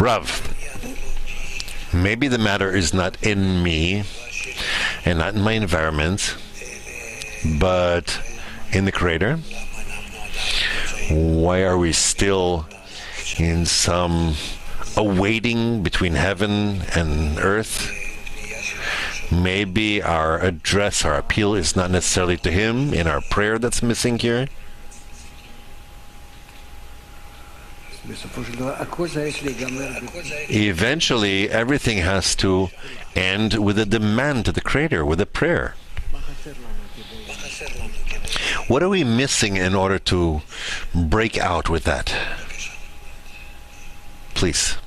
Rav, maybe the matter is not in me and not in my environment, but in the Creator. Why are we still in some awaiting between heaven and earth? Maybe our address, our appeal is not necessarily to Him in our prayer that's missing here. Eventually, everything has to end with a demand to the Creator, with a prayer. What are we missing in order to break out with that? Please.